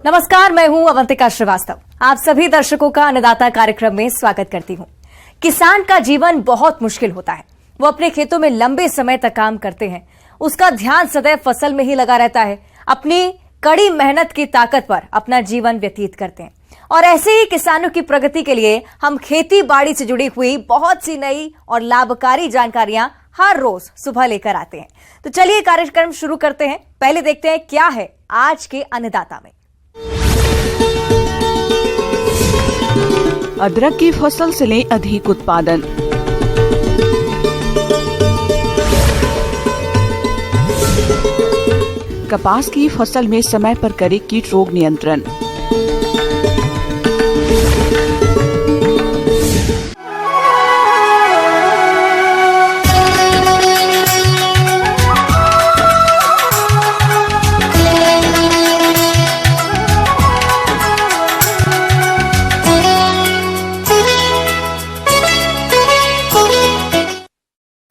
नमस्कार, मैं हूं अवंतिका श्रीवास्तव। आप सभी दर्शकों का अन्नदाता कार्यक्रम में स्वागत करती हूं। किसान का जीवन बहुत मुश्किल होता है। वो अपने खेतों में लंबे समय तक काम करते हैं। उसका ध्यान सदैव फसल में ही लगा रहता है। अपनी कड़ी मेहनत की ताकत पर अपना जीवन व्यतीत करते हैं। और ऐसे ही किसानों की प्रगति के लिए हम खेती बाड़ी से जुड़ी हुई बहुत सी नई और लाभकारी जानकारियां हर रोज सुबह लेकर आते हैं। तो चलिए कार्यक्रम शुरू करते हैं। पहले देखते हैं क्या है आज के अन्नदाता में। अदरक की फसल से लें अधिक उत्पादन। कपास की फसल में समय पर करें कीट रोग नियंत्रण।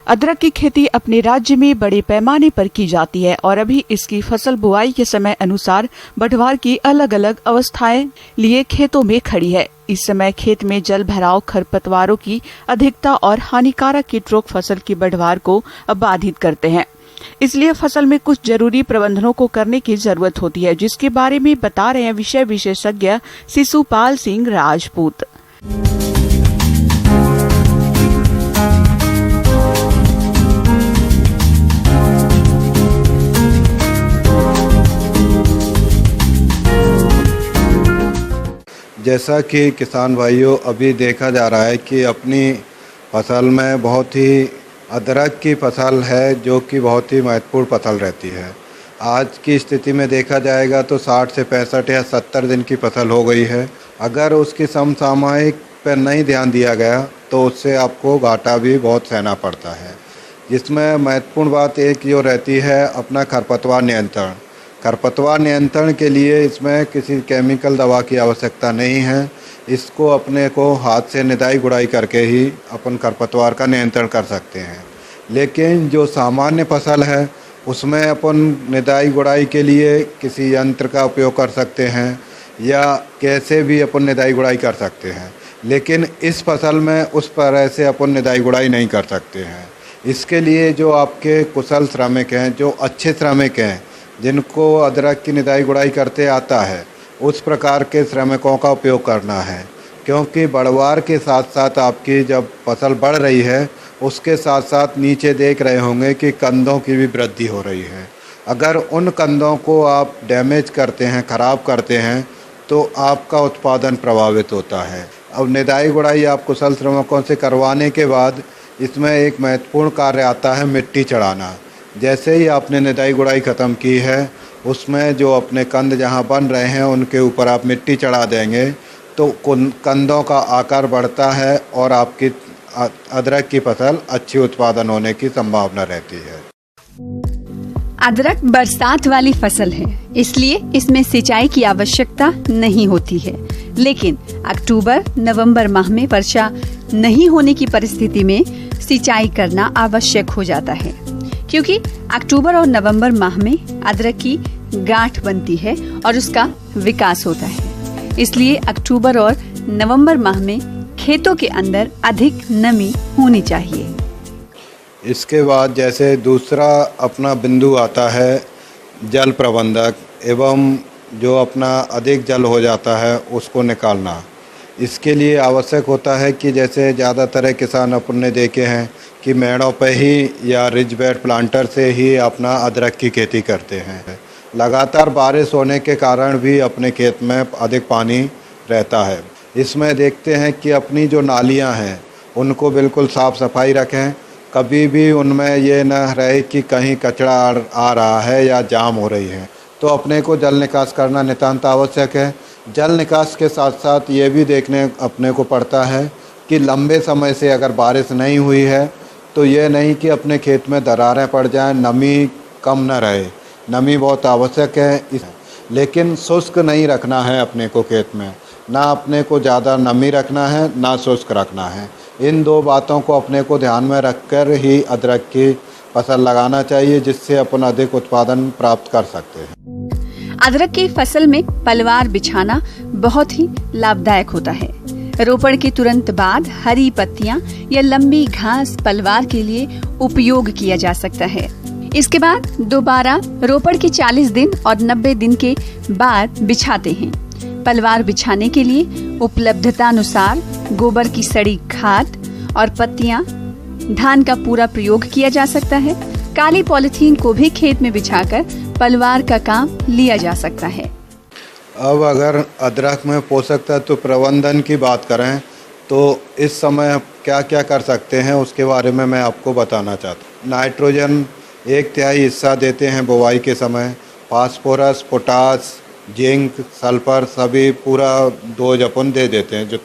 अदरक की खेती अपने राज्य में बड़े पैमाने पर की जाती है और अभी इसकी फसल बुआई के समय अनुसार बढ़वार की अलग अलग अवस्थाएं लिए खेतों में खड़ी है। इस समय खेत में जल भराव, खरपतवारों की अधिकता और हानिकारक कीट रोग फसल की बढ़वार को बाधित करते हैं। इसलिए फसल में कुछ जरूरी प्रबंधनों को करने की जरूरत होती है, जिसके बारे में बता रहे हैं विषय विशेषज्ञ शिशुपाल सिंह राजपूत। जैसा कि किसान भाइयों अभी देखा जा रहा है कि अपनी फसल में बहुत ही अदरक की फसल है जो कि बहुत ही महत्वपूर्ण फसल रहती है। आज की स्थिति में देखा जाएगा तो 60 से 65 या 70 दिन की फसल हो गई है। अगर उसकी समसामयिक पर नहीं ध्यान दिया गया तो उससे आपको घाटा भी बहुत सहना पड़ता है। जिसमें महत्वपूर्ण बात एक जो रहती है अपना खरपतवार नियंत्रण। खरपतवार नियंत्रण के लिए इसमें किसी केमिकल दवा की आवश्यकता नहीं है। इसको अपने को हाथ से निदाई गुड़ाई करके ही अपन खरपतवार का नियंत्रण कर सकते हैं। लेकिन जो सामान्य फसल है उसमें अपन निदाई गुड़ाई के लिए किसी यंत्र का उपयोग कर सकते हैं या कैसे भी अपन निदाई गुड़ाई कर सकते हैं। लेकिन इस फसल में उस तरह से अपन निदाई गुड़ाई नहीं कर सकते हैं। इसके लिए जो आपके कुशल श्रमिक हैं, जो अच्छे श्रमिक हैं, जिनको अदरक की निदाई गुड़ाई करते आता है, उस प्रकार के श्रमिकों का उपयोग करना है। क्योंकि बढ़वार के साथ साथ आपकी जब फसल बढ़ रही है उसके साथ साथ नीचे देख रहे होंगे कि कंदों की भी वृद्धि हो रही है। अगर उन कंदों को आप डैमेज करते हैं, ख़राब करते हैं, तो आपका उत्पादन प्रभावित होता है। अब निदाई गुड़ाई आप कुशल श्रमिकों से करवाने के बाद इसमें एक महत्वपूर्ण कार्य आता है मिट्टी चढ़ाना। जैसे ही आपने निदाई गुड़ाई ख़त्म की है उसमें जो अपने कंद जहाँ बन रहे हैं उनके ऊपर आप मिट्टी चढ़ा देंगे तो कंदों का आकार बढ़ता है और आपकी अदरक की फसल अच्छी उत्पादन होने की संभावना रहती है। अदरक बरसात वाली फसल है, इसलिए इसमें सिंचाई की आवश्यकता नहीं होती है। लेकिन अक्टूबर नवंबर माह में वर्षा नहीं होने की परिस्थिति में सिंचाई करना आवश्यक हो जाता है, क्योंकि अक्टूबर और नवंबर माह में अदरक की गांठ बनती है और उसका विकास होता है। इसलिए अक्टूबर और नवंबर माह में खेतों के अंदर अधिक नमी होनी चाहिए। इसके बाद जैसे दूसरा अपना बिंदु आता है जल प्रबंधक एवं जो अपना अधिक जल हो जाता है उसको निकालना। इसके लिए आवश्यक होता है कि जैसे ज़्यादातर किसान अपन ने देखे हैं कि मेड़ों पे ही या रिज बेड प्लांटर से ही अपना अदरक की खेती करते हैं। लगातार बारिश होने के कारण भी अपने खेत में अधिक पानी रहता है। इसमें देखते हैं कि अपनी जो नालियां हैं उनको बिल्कुल साफ़ सफाई रखें। कभी भी उनमें ये न रहे कि कहीं कचरा आ रहा है या जाम हो रही है। तो अपने को जल निकास करना नितांत आवश्यक है। जल निकास के साथ साथ ये भी देखने अपने को पड़ता है कि लंबे समय से अगर बारिश नहीं हुई है तो ये नहीं कि अपने खेत में दरारें पड़ जाएं, नमी कम न रहे। नमी बहुत आवश्यक है, लेकिन शुष्क नहीं रखना है अपने को खेत में। ना अपने को ज़्यादा नमी रखना है, ना शुष्क रखना है। इन दो बातों को अपने को ध्यान में रखकर ही अदरक की फसल लगाना चाहिए, जिससे अपन अधिक उत्पादन प्राप्त कर सकते हैं। अदरक की फसल में पलवार बिछाना बहुत ही लाभदायक होता है। रोपण के तुरंत बाद हरी पत्तियां या लंबी घास पलवार के लिए उपयोग किया जा सकता है। इसके बाद दोबारा रोपण के 40 दिन और 90 दिन के बाद बिछाते हैं। पलवार बिछाने के लिए उपलब्धता अनुसार गोबर की सड़ी खाद और पत्तियां, धान का पूरा प्रयोग किया जा सकता है। काली पॉलीथीन को भी खेत में बिछाकर पलवार का काम लिया जा सकता है। अब अगर अदरक में पोषक तत्व प्रबंधन की बात करें तो इस समय क्या क्या कर सकते हैं उसके बारे में मैं आपको बताना चाहता हूँ। नाइट्रोजन 1/3 हिस्सा देते हैं बुवाई के समय, फास्फोरस, पोटास, जिंक, सल्फर सभी पूरा डोज अपन दे देते हैं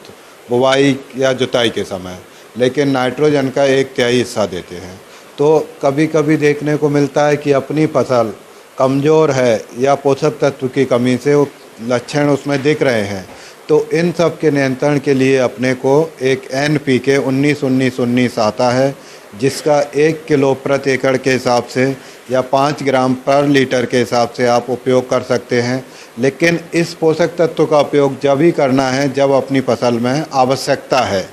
बुवाई या जुताई के समय, लेकिन नाइट्रोजन का 1/3 हिस्सा देते हैं। तो कभी कभी देखने को मिलता है कि अपनी फसल कमज़ोर है या पोषक तत्व की कमी से वो लक्षण उसमें दिख रहे हैं, तो इन सब के नियंत्रण के लिए अपने को एक NPK 19-19-19 आता है, जिसका 1 किलो प्रति एकड़ के हिसाब से या 5 ग्राम पर लीटर के हिसाब से आप उपयोग कर सकते हैं। लेकिन इस पोषक तत्व का उपयोग जब ही करना है जब अपनी फसल में आवश्यकता है।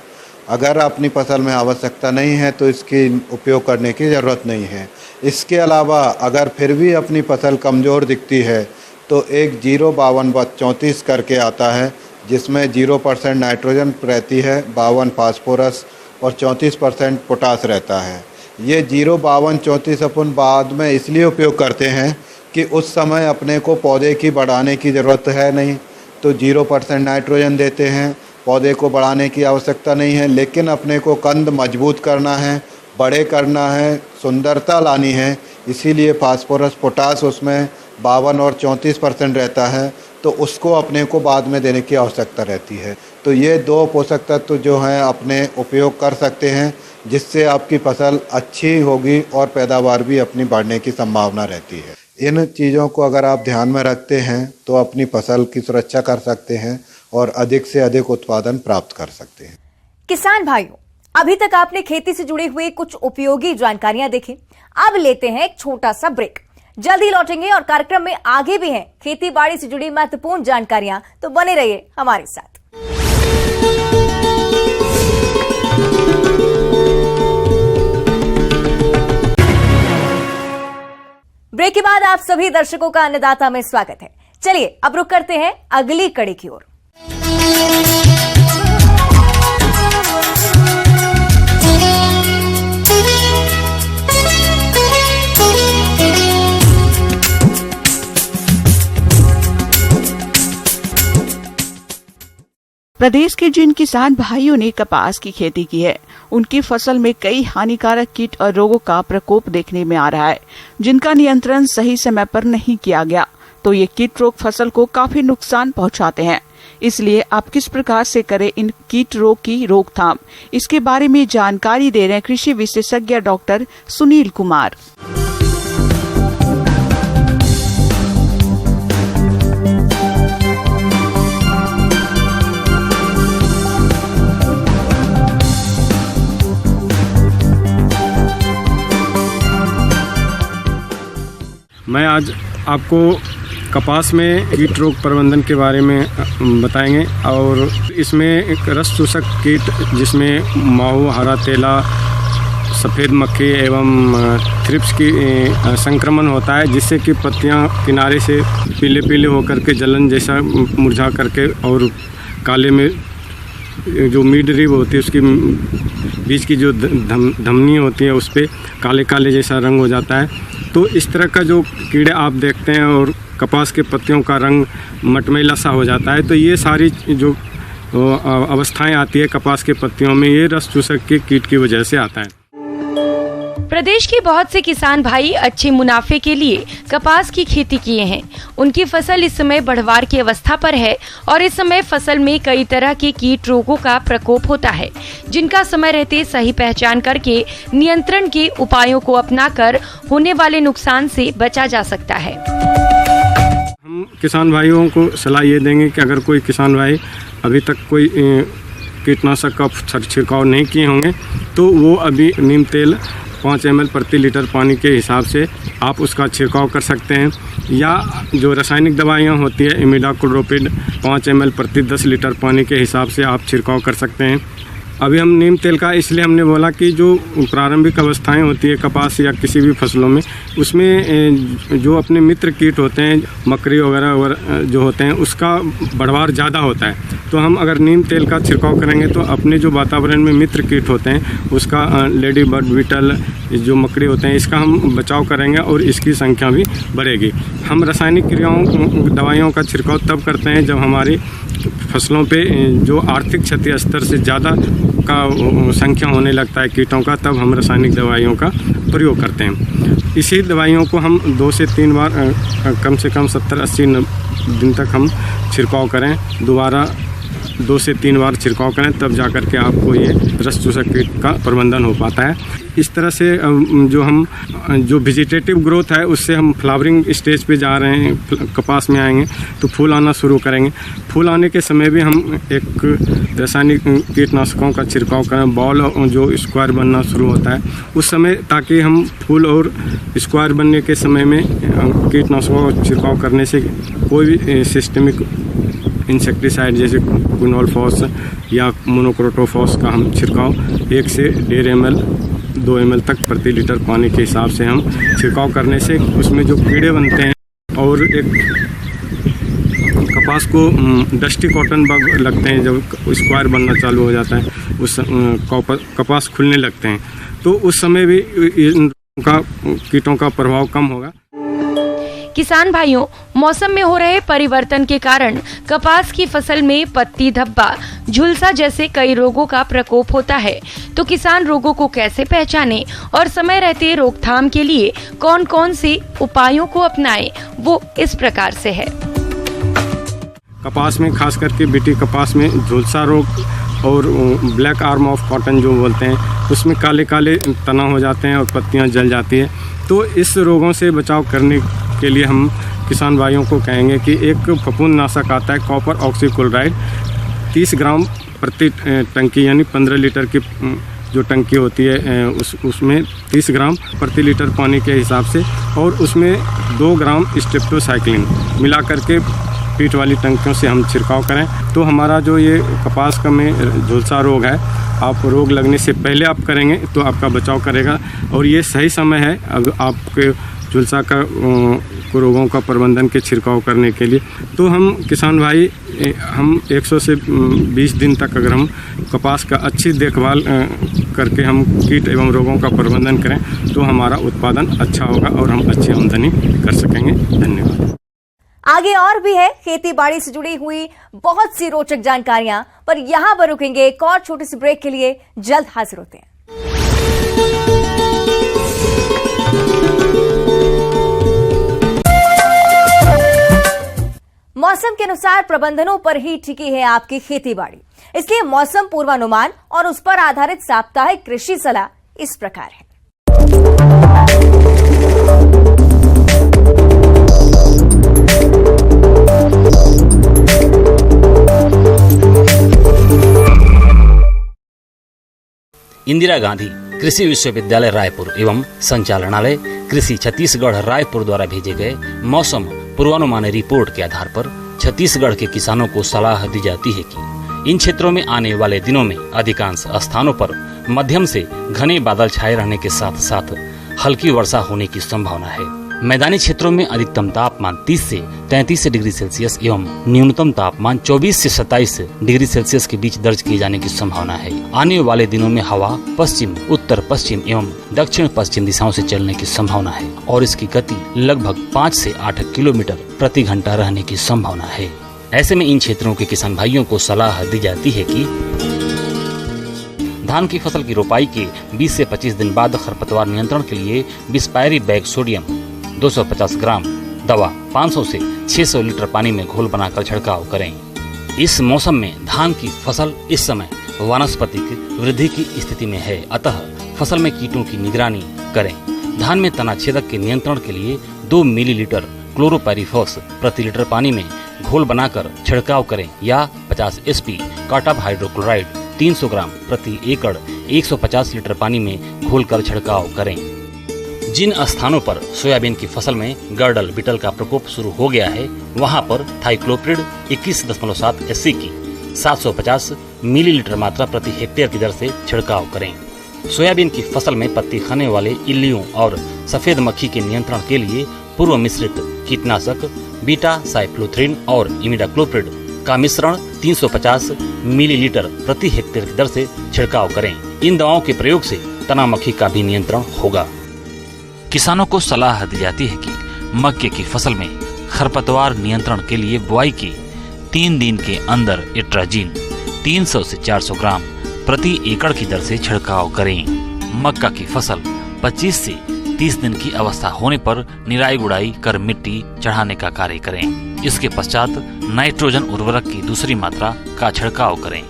अगर अपनी फसल में आवश्यकता नहीं है तो इसकी उपयोग करने की ज़रूरत नहीं है। इसके अलावा अगर फिर भी अपनी फसल कमज़ोर दिखती है तो एक 0-52-34 करके आता है, जिसमें 0% नाइट्रोजन रहती है, 52 फास्फोरस और 34% पोटास रहता है। ये 0-52-34 अपन बाद में इसलिए उपयोग करते हैं कि उस समय अपने को पौधे की बढ़ाने की ज़रूरत है नहीं, तो 0% नाइट्रोजन देते हैं। पौधे को बढ़ाने की आवश्यकता नहीं है, लेकिन अपने को कंद मजबूत करना है, बड़े करना है, सुंदरता लानी है, इसीलिए फास्फोरस पोटास उसमें 52 और 34% रहता है, तो उसको अपने को बाद में देने की आवश्यकता रहती है। तो ये 2 पोषक तत्व जो हैं अपने उपयोग कर सकते हैं, जिससे आपकी फसल अच्छी होगी और पैदावार भी अपनी बढ़ने की संभावना रहती है। इन चीज़ों को अगर आप ध्यान में रखते हैं तो अपनी फसल की सुरक्षा कर सकते हैं और अधिक से अधिक उत्पादन प्राप्त कर सकते हैं। किसान भाइयों, अभी तक आपने खेती से जुड़ी हुई कुछ उपयोगी जानकारियां देखी। अब लेते हैं एक छोटा सा ब्रेक, जल्दी लौटेंगे और कार्यक्रम में आगे भी हैं खेती बाड़ी से जुड़ी महत्वपूर्ण जानकारियां, तो बने रहिए हमारे साथ। ब्रेक के बाद आप सभी दर्शकों का अन्नदाता में स्वागत है। चलिए अब रुक करते हैं अगली कड़ी की ओर। प्रदेश के जिन किसान भाइयों ने कपास की खेती की है, उनकी फसल में कई हानिकारक कीट और रोगों का प्रकोप देखने में आ रहा है, जिनका नियंत्रण सही समय पर नहीं किया गया तो ये कीट रोग फसल को काफी नुकसान पहुंचाते हैं। इसलिए आप किस प्रकार से करें इन कीट रोग की रोकथाम, इसके बारे में जानकारी दे रहे हैं कृषि विशेषज्ञ डॉक्टर सुनील कुमार। मैं आज आपको कपास में कीट रोग प्रबंधन के बारे में बताएंगे और इसमें एक रस चूसक कीट जिसमें माहू, हरा तेला, सफ़ेद मक्खी एवं थ्रिप्स की संक्रमण होता है, जिससे कि पत्तियां किनारे से पीले पीले होकर के जलन जैसा मुरझा करके और काले में जो मिड रिब होती है उसकी बीच की जो धमनी होती है उस पर काले काले जैसा रंग हो जाता है। तो इस तरह का जो कीड़े आप देखते हैं और कपास के पत्तियों का रंग मटमैला सा हो जाता है, तो ये सारी जो अवस्थाएं आती है कपास के पत्तियों में, ये रस चूसक के कीट की वजह से आता है। प्रदेश के बहुत से किसान भाई अच्छे मुनाफे के लिए कपास की खेती किए हैं। उनकी फसल इस समय बढ़वार की अवस्था पर है और इस समय फसल में कई तरह के कीट रोगों का प्रकोप होता है, जिनका समय रहते सही पहचान करके नियंत्रण के उपायों को अपनाकर होने वाले नुकसान से बचा जा सकता है। हम किसान भाइयों को सलाह ये देंगे कि अगर कोई किसान भाई अभी तक कोई कीटनाशक का छिड़काव नहीं किए होंगे तो वो अभी नीम तेल 5 ml प्रति लीटर पानी के हिसाब से आप उसका छिड़काव कर सकते हैं, या जो रासायनिक दवाइयाँ होती है इमिडाक्लोप्रिड 5 ml प्रति 10 लीटर पानी के हिसाब से आप छिड़काव कर सकते हैं। अभी हम नीम तेल का इसलिए हमने बोला कि जो प्रारंभिक अवस्थाएं होती है कपास या किसी भी फसलों में, उसमें जो अपने मित्र कीट होते हैं, मकड़ी वगैरह जो होते हैं, उसका बढ़वार ज़्यादा होता है। तो हम अगर नीम तेल का छिड़काव करेंगे तो अपने जो वातावरण में मित्र कीट होते हैं उसका, लेडी बर्ड बीटल जो मकड़ी होते हैं, इसका हम बचाव करेंगे और इसकी संख्या भी बढ़ेगी। हम रासायनिक दवाइयों का छिड़काव तब करते हैं जब हमारी फसलों पे जो आर्थिक क्षति स्तर से ज़्यादा का संख्या होने लगता है कीटों का, तब हम रासायनिक दवाइयों का प्रयोग करते हैं। इसी दवाइयों को हम 2 से 3 बार कम से कम 70-80 दिन तक हम छिड़काव करें, दोबारा 2 से 3 बार छिड़काव करें, तब जाकर के आपको ये रस चूसक कीट का प्रबंधन हो पाता है। इस तरह से जो वेजिटेटिव ग्रोथ है उससे हम फ्लावरिंग स्टेज पे जा रहे हैं। कपास में आएंगे तो फूल आना शुरू करेंगे। फूल आने के समय भी हम एक रासायनिक कीटनाशकों का छिड़काव करें, बॉल जो स्क्वायर बनना शुरू होता है उस समय, ताकि हम फूल और स्क्वायर बनने के समय में कीटनाशकों का छिड़काव करने से कोई भी सिस्टमिक इंसेक्टिसाइड जैसे क्विनोलफॉस या मोनोक्रोटोफॉस का हम छिड़काव 1 से 1.5 ml 2 ml तक प्रति लीटर पानी के हिसाब से हम छिड़काव करने से उसमें जो कीड़े बनते हैं और एक कपास को डस्टी कॉटन बग लगते हैं, जब स्क्वायर बनना चालू हो जाता है उस कपास खुलने लगते हैं, तो उस समय भी इनका कीटों का प्रभाव कम होगा। किसान भाइयों, मौसम में हो रहे परिवर्तन के कारण कपास की फसल में पत्ती धब्बा, झुलसा जैसे कई रोगों का प्रकोप होता है। तो किसान रोगों को कैसे पहचाने और समय रहते रोकथाम के लिए कौन कौन से उपायों को अपनाएं, वो इस प्रकार से है। कपास में खास करके बीटी कपास में झुलसा रोग और ब्लैक आर्म ऑफ कॉटन जो बोलते हैं, उसमें काले काले तना हो जाते हैं और पत्तियां जल जाती है। तो इस रोगों से बचाव करने के लिए हम किसान भाइयों को कहेंगे कि एक फफूंदनाशक आता है कॉपर ऑक्सीक्लोराइड 30 ग्राम प्रति टंकी, यानी 15 लीटर की जो टंकी होती है उसमें 30 ग्राम प्रति लीटर पानी के हिसाब से, और उसमें 2 ग्राम स्टेप्टोसाइक्लिन मिला करके पीठ वाली टंकियों से हम छिड़काव करें। तो हमारा जो ये कपास का में झुलसा रोग है, आप रोग लगने से पहले आप करेंगे तो आपका बचाव करेगा, और ये सही समय है अब आपके झुलसा का रोगों का प्रबंधन के छिड़काव करने के लिए। तो हम किसान भाई, हम 100 से 20 दिन तक अगर हम कपास का अच्छी देखभाल करके हम कीट एवं रोगों का प्रबंधन करें तो हमारा उत्पादन अच्छा होगा और हम अच्छी आमदनी कर सकेंगे। धन्यवाद। आगे और भी है खेती बाड़ी से जुड़ी हुई बहुत सी रोचक जानकारियां, पर यहां पर रुकेंगे एक और छोटे से ब्रेक के लिए। जल्द हाजिर होते हैं। मौसम के अनुसार प्रबंधनों पर ही टिकी है आपकी खेती बाड़ी, इसलिए मौसम पूर्वानुमान और उस पर आधारित साप्ताहिक कृषि सलाह इस प्रकार है। इंदिरा गांधी कृषि विश्वविद्यालय रायपुर एवं संचालनालय कृषि छत्तीसगढ़ रायपुर द्वारा भेजे गए मौसम पूर्वानुमान रिपोर्ट के आधार पर छत्तीसगढ़ के किसानों को सलाह दी जाती है कि इन क्षेत्रों में आने वाले दिनों में अधिकांश स्थानों पर मध्यम से घने बादल छाए रहने के साथ साथ हल्की वर्षा होने की संभावना है। मैदानी क्षेत्रों में अधिकतम तापमान 30 से 33 डिग्री सेल्सियस एवं न्यूनतम तापमान 24 से 27 डिग्री सेल्सियस के बीच दर्ज किए जाने की संभावना है। आने वाले दिनों में हवा पश्चिम, उत्तर पश्चिम एवं दक्षिण पश्चिम दिशाओं से चलने की संभावना है और इसकी गति लगभग 5 से 8 किलोमीटर प्रति घंटा रहने की संभावना है। ऐसे में इन क्षेत्रों के किसान भाइयों को सलाह दी जाती है कि धान की फसल की रोपाई के 20 से 25 दिन बाद खरपतवार नियंत्रण के लिए बिस्पायरी बैग सोडियम 250 ग्राम दवा 500 से 600 लीटर पानी में घोल बनाकर छिड़काव करें। इस मौसम में धान की फसल इस समय वानस्पतिक वृद्धि की स्थिति में है, अतः फसल में कीटों की निगरानी करें। धान में तना छेदक के नियंत्रण के लिए 2 मिलीलीटर क्लोरोपाइरीफॉस प्रति लीटर पानी में घोल बनाकर छिड़काव करें या 50 एसपी कार्टाप हाइड्रोक्लोराइड 300 ग्राम प्रति एकड़ 150 लीटर पानी में घोलकर छिड़काव करें। जिन स्थानों पर सोयाबीन की फसल में गर्डल बीटल का प्रकोप शुरू हो गया है, वहां पर थाइक्लोप्रिड 21.7 SC की 750 मिलीलीटर मात्रा प्रति हेक्टेयर की दर से छिड़काव करें। सोयाबीन की फसल में पत्ती खाने वाले इल्लियों और सफेद मक्खी के नियंत्रण के लिए पूर्व मिश्रित कीटनाशक बीटा साइक्लोथ्रिन और इमिडाक्लोप्रिड का मिश्रण 350 मिलीलीटर प्रति हेक्टेयर की दर से छिड़काव करें। इन दवाओं के प्रयोग से तना मक्खी का भी नियंत्रण होगा। किसानों को सलाह दी जाती है कि मक्के की फसल में खरपतवार नियंत्रण के लिए बुआई के 3 दिन के अंदर एट्राजीन 300 से 400 ग्राम प्रति एकड़ की दर से छिड़काव करें। मक्का की फसल 25 से 30 दिन की अवस्था होने पर निराई गुड़ाई कर मिट्टी चढ़ाने का कार्य करें। इसके पश्चात नाइट्रोजन उर्वरक की दूसरी मात्रा का छिड़काव करें।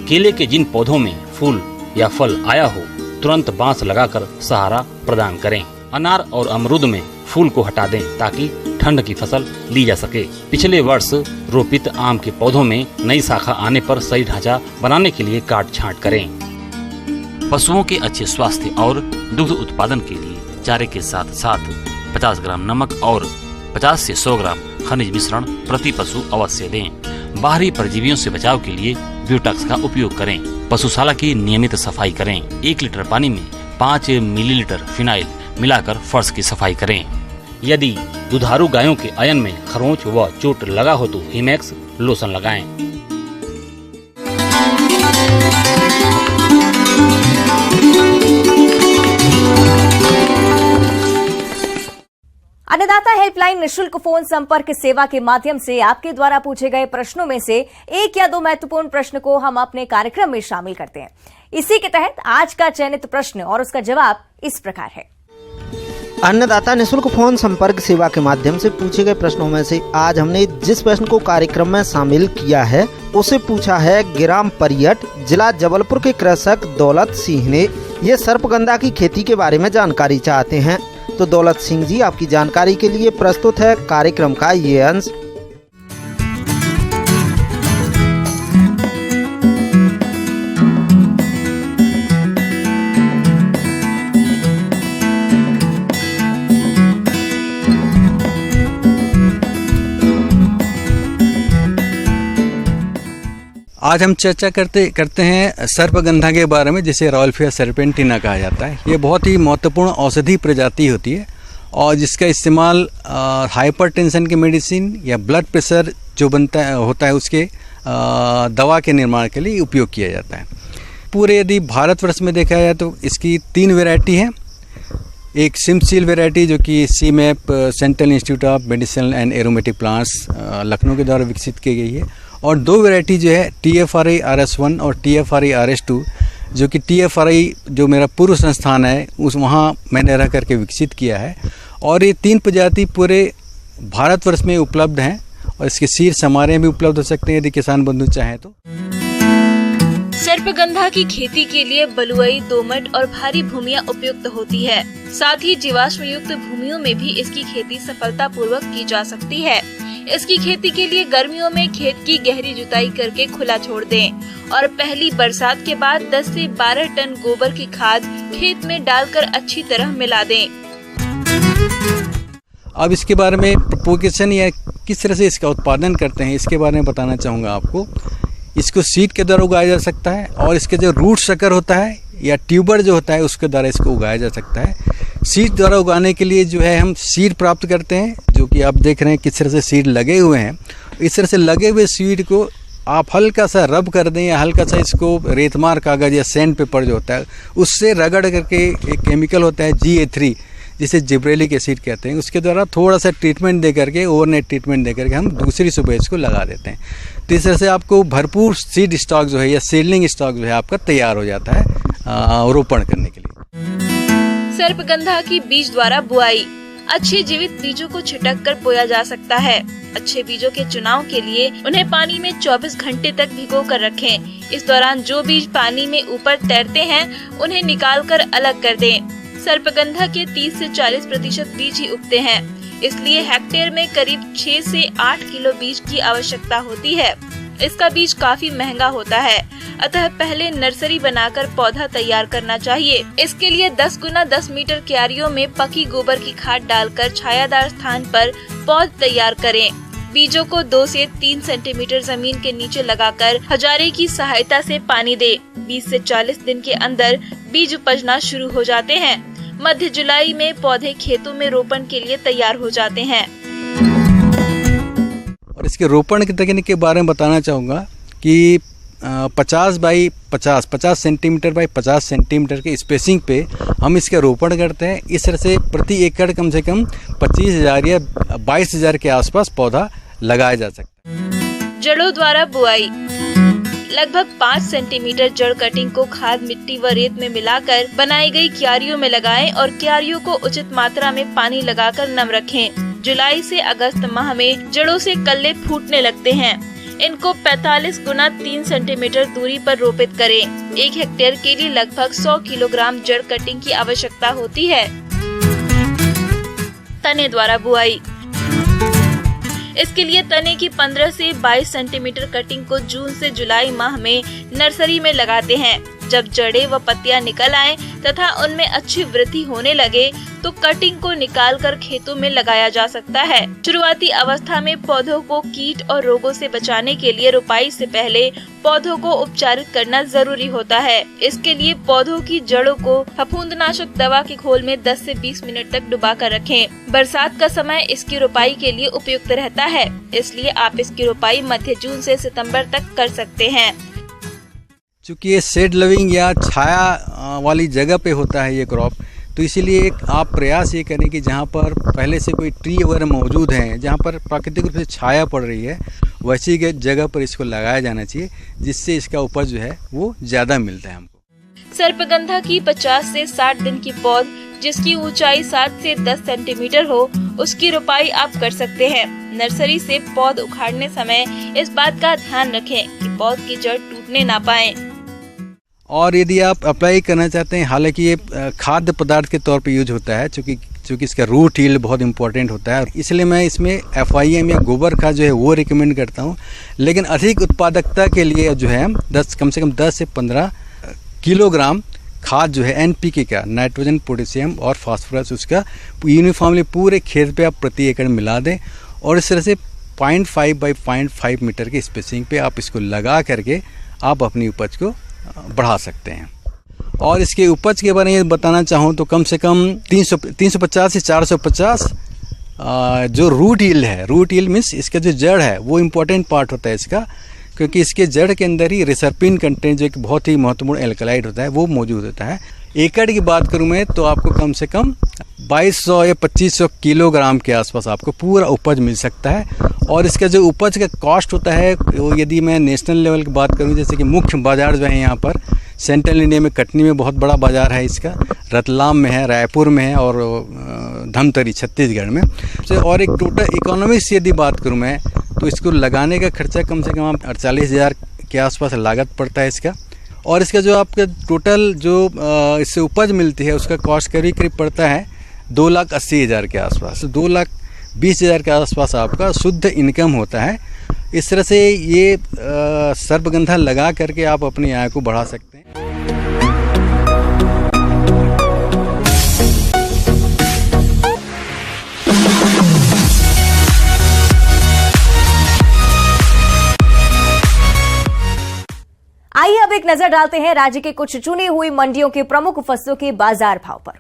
केले के जिन पौधों में फूल या फल आया हो, तुरंत बांस लगाकर सहारा प्रदान करें। अनार और अमरूद में फूल को हटा दें ताकि ठंड की फसल ली जा सके। पिछले वर्ष रोपित आम के पौधों में नई शाखा आने पर सही ढांचा बनाने के लिए काट छांट करें। पशुओं के अच्छे स्वास्थ्य और दुग्ध उत्पादन के लिए चारे के साथ साथ 50 ग्राम नमक और 50 से 100 ग्राम खनिज मिश्रण प्रति पशु अवश्य दें। बाहरी परजीवियों से बचाव के लिए ब्यूटैक्स का उपयोग करें। पशुशाला की नियमित सफाई करें। 1 लीटर पानी में 5 मिलीलीटर फिनाइल मिलाकर फर्श की सफाई करें। यदि दुधारू गायों के अयन में खरोंच व चोट लगा हो तो हिमैक्स लोशन लगाएं। अन्नदाता हेल्पलाइन निशुल्क फोन संपर्क सेवा के माध्यम से आपके द्वारा पूछे गए प्रश्नों में से 1 या 2 महत्वपूर्ण प्रश्न को हम अपने कार्यक्रम में शामिल करते हैं। इसी के तहत आज का चयनित प्रश्न और उसका जवाब इस प्रकार है। अन्नदाता निशुल्क फोन संपर्क सेवा के माध्यम से पूछे गए प्रश्नों में से आज हमने जिस प्रश्न को कार्यक्रम में शामिल किया है उसे पूछा है ग्राम परियट, जिला जबलपुर के कृषक दौलत सिंह ने। ये सर्पगंधा की खेती के बारे में जानकारी चाहते हैं। तो दौलत सिंह जी, आपकी जानकारी के लिए प्रस्तुत है कार्यक्रम का ये अंश। आज हम चर्चा करते हैं सर्पगंधा के बारे में, जिसे रॉल्फिया सर्पेंटिना कहा जाता है। ये बहुत ही महत्वपूर्ण औषधि प्रजाति होती है और जिसका इस्तेमाल हाइपरटेंशन की मेडिसिन या ब्लड प्रेशर जो होता है उसके दवा के निर्माण के लिए उपयोग किया जाता है। पूरे यदि भारतवर्ष में देखा जाए तो इसकी 3 वैरायटी है। एक सिमसील वैरायटी जो कि CMAP central institute of medicinal and aromatic plants Lucknow के द्वारा विकसित की गई है, और 2 वैरायटी जो है TFRI RS1 और TFRI RS2 जो कि TFRI जो मेरा पूर्व संस्थान है उस वहाँ मैंने रह करके विकसित किया है। और ये 3 प्रजाति पूरे भारतवर्ष में उपलब्ध हैं और इसके सीड्स हमारे यहाँ भी उपलब्ध हो सकते हैं यदि किसान बंधु चाहें तो। सर्पगंधा की खेती के लिए बलुई, दोमट और भारी भूमियां उपयुक्त होती है। साथ ही जीवाश्म युक्त भूमियों में भी इसकी खेती सफलतापूर्वक की जा सकती है। इसकी खेती के लिए गर्मियों में खेत की गहरी जुताई करके खुला छोड़ दें और पहली बरसात के बाद 10 से 12 टन गोबर की खाद खेत में डालकर अच्छी तरह मिला दें। अब इसके बारे में प्रोपोगेशन या किस तरह से इसका उत्पादन करते हैं इसके बारे में बताना चाहूँगा आपको। इसको सीड के द्वारा उगाया जा सकता है और इसके जो रूट शकर होता है या ट्यूबर जो होता है उसके द्वारा इसको उगाया जा सकता है। सीड द्वारा उगाने के लिए जो है हम सीड प्राप्त करते हैं, जो कि आप देख रहे हैं किस तरह से सीड लगे हुए हैं। इस तरह से लगे हुए सीड को आप हल्का सा रब कर दें या हल्का सा इसको रेतमार कागज़ या सैंड पेपर जो होता है उससे रगड़ करके, एक केमिकल होता है GA3 जिसे जिब्रेलिक एसिड कहते हैं, उसके द्वारा थोड़ा सा ट्रीटमेंट दे करके, ओवरनाइट ट्रीटमेंट दे करके हम दूसरी सुबह इसको लगा देते हैं। तो इस तरह से आपको भरपूर सीड स्टॉक जो है या सीडलिंग स्टॉक जो है आपका तैयार हो जाता है रोपण करने के लिए। सर्पगंधा की बीज द्वारा बुआई। अच्छे जीवित बीजों को छिटक कर बोया जा सकता है। अच्छे बीजों के चुनाव के लिए उन्हें पानी में 24 घंटे तक भिगो कर रखें। इस दौरान जो बीज पानी में ऊपर तैरते हैं उन्हें निकाल कर अलग कर दें। सर्पगंधा के 30 से 40% बीज ही उगते हैं, इसलिए हेक्टेयर में करीब 6 से 8 किलो बीज की आवश्यकता होती है। इसका बीज काफी महंगा होता है, अतः पहले नर्सरी बनाकर पौधा तैयार करना चाहिए। इसके लिए 10 गुना 10 मीटर क्यारियों में पकी गोबर की खाद डालकर छायादार स्थान पर पौध तैयार करें। बीजों को 2 से 3 सेंटीमीटर जमीन के नीचे लगाकर हजारे की सहायता से पानी दे। 20 से 40 दिन के अंदर बीज उपजना शुरू हो जाते हैं। मध्य जुलाई में पौधे खेतों में रोपण के लिए तैयार हो जाते हैं। और इसके रोपण की तकनीक के बारे में बताना चाहूँगा कि 50 सेंटीमीटर बाई 50 सेंटीमीटर के स्पेसिंग पे हम इसका रोपण करते हैं। इस तरह से प्रति एकड़ कम से कम 25,000 या 22,000 के आसपास पौधा लगाया जा सकता है। जड़ों द्वारा बुआई। लगभग 5 सेंटीमीटर जड़ कटिंग को खाद, मिट्टी व रेत में मिलाकर बनाई गई क्यारियों में लगाएं और क्यारियों को उचित मात्रा में पानी लगाकर नम रखें। जुलाई से अगस्त माह में जड़ों से कल्ले फूटने लगते हैं। इनको 45 गुना 3 सेंटीमीटर दूरी पर रोपित करें। 1 हेक्टेयर के लिए लगभग 100 किलोग्राम जड़ कटिंग की आवश्यकता होती है। तने द्वारा बुआई। इसके लिए तने की 15 से 22 सेंटीमीटर कटिंग को जून से जुलाई माह में नर्सरी में लगाते हैं। जब जड़ें व पत्तियां निकल आएं तथा उनमें अच्छी वृद्धि होने लगे तो कटिंग को निकालकर खेतों में लगाया जा सकता है। शुरुआती अवस्था में पौधों को कीट और रोगों से बचाने के लिए रुपाई से पहले पौधों को उपचारित करना जरूरी होता है। इसके लिए पौधों की जड़ों को फफूंदनाशक दवा के घोल में 10 से 20 मिनट तक डुबा कर रखें। बरसात का समय इसकी रुपाई के लिए उपयुक्त रहता है, इसलिए आप इसकी रुपाई मध्य जून से सितंबर तक कर सकते हैं। चूँकि ये शेड लविंग या छाया वाली जगह पे होता है ये क्रॉप, तो इसीलिए आप प्रयास ये करें कि जहाँ पर पहले से कोई ट्री वगैरह मौजूद हैं, जहाँ पर प्राकृतिक रूप से छाया पड़ रही है, वैसी जगह पर इसको लगाया जाना चाहिए, जिससे इसका उपज जो है वो ज़्यादा मिलता है हमको। सर्पगंधा की 50 से 60 दिन की पौध जिसकी ऊंचाई 7 से 10 सेंटीमीटर हो, उसकी रोपाई आप कर सकते हैं। नर्सरी से पौध उखाड़ने समय इस बात का ध्यान रखें कि पौध की जड़ टूटने ना पाए। और यदि आप अप्लाई करना चाहते हैं, हालांकि ये खाद्य पदार्थ के तौर पे यूज होता है, चूँकि इसका रूट यील्ड बहुत इंपॉर्टेंट होता है, इसलिए मैं इसमें FIM या गोबर खाद जो है वो रिकमेंड करता हूँ। लेकिन अधिक उत्पादकता के लिए जो है कम से कम 10 से 15 किलोग्राम खाद जो है NPK का, नाइट्रोजन, पोटेशियम और फास्फोरस, उसका यूनिफॉर्मली पूरे खेत पे आप प्रति एकड़ मिला दें और इस तरह से 0.5 बाई 0.5 मीटर के स्पेसिंग पे आप इसको लगा करके आप अपनी उपज को बढ़ा सकते हैं। और इसके उपज के बारे में बताना चाहूँ तो कम से कम 350 से 450 जो रूट यील्ड है, रूट यील्ड मीन्स इसका जो जड़ है वो इम्पोर्टेंट पार्ट होता है इसका, क्योंकि इसके जड़ के अंदर ही रिसर्पिन कंटेंट जो एक बहुत ही महत्वपूर्ण एल्कलाइड होता है वो मौजूद होता है। एकड़ की बात करूँ मैं तो आपको कम से कम 2200 या 2500 किलोग्राम के आसपास आपको पूरा उपज मिल सकता है। और इसका जो उपज का कॉस्ट होता है वो यदि मैं नेशनल लेवल की बात करूँ, जैसे कि मुख्य बाज़ार जो है यहाँ पर सेंट्रल इंडिया में कटनी में बहुत बड़ा बाज़ार है इसका, रतलाम में है, रायपुर में है और धमतरी छत्तीसगढ़ में। और एक टोटल इकोनॉमिक्स यदि बात करूँ मैं तो इसको लगाने का खर्चा कम से कम 48,000 के आसपास लागत पड़ता है इसका। और इसका जो आपका टोटल जो इससे उपज मिलती है उसका कॉस्ट करीब करीब पड़ता है 2,80,000 के आसपास, 2,20,000 के आसपास आपका शुद्ध इनकम होता है। इस तरह से ये सर्पगंधा लगा करके आप अपनी आय को बढ़ा सकते हैं। आइए अब एक नजर डालते हैं राज्य के कुछ चुनी हुई मंडियों के प्रमुख फसलों के बाजार भाव पर।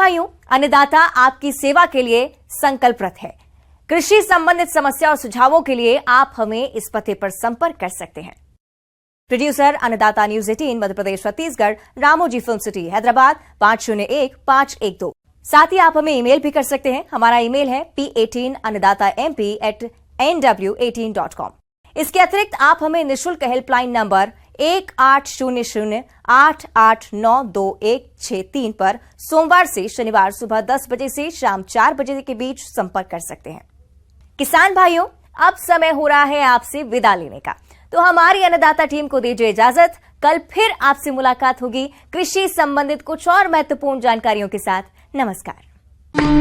भाइयों, अन्नदाता आपकी सेवा के लिए संकल्परत है। कृषि संबंधित समस्या और सुझावों के लिए आप हमें इस पते पर संपर्क कर सकते हैं। प्रोड्यूसर अन्नदाता news 18 Madhya Pradesh Chhattisgarh, Ramoji film city, Hyderabad 501512। साथ ही आप हमें ईमेल भी कर सकते हैं। हमारा ईमेल है p18annadatamp@nw18.com। इसके अतिरिक्त आप हमें निःशुल्क हेल्पलाइन नंबर 1800-889-2163 पर सोमवार से शनिवार सुबह 10 बजे से शाम 4 बजे के बीच संपर्क कर सकते हैं। किसान भाइयों, अब समय हो रहा है आपसे विदा लेने का, तो हमारी अन्नदाता टीम को दीजिए इजाजत। कल फिर आपसे मुलाकात होगी कृषि संबंधित कुछ और महत्वपूर्ण जानकारियों के साथ। नमस्कार।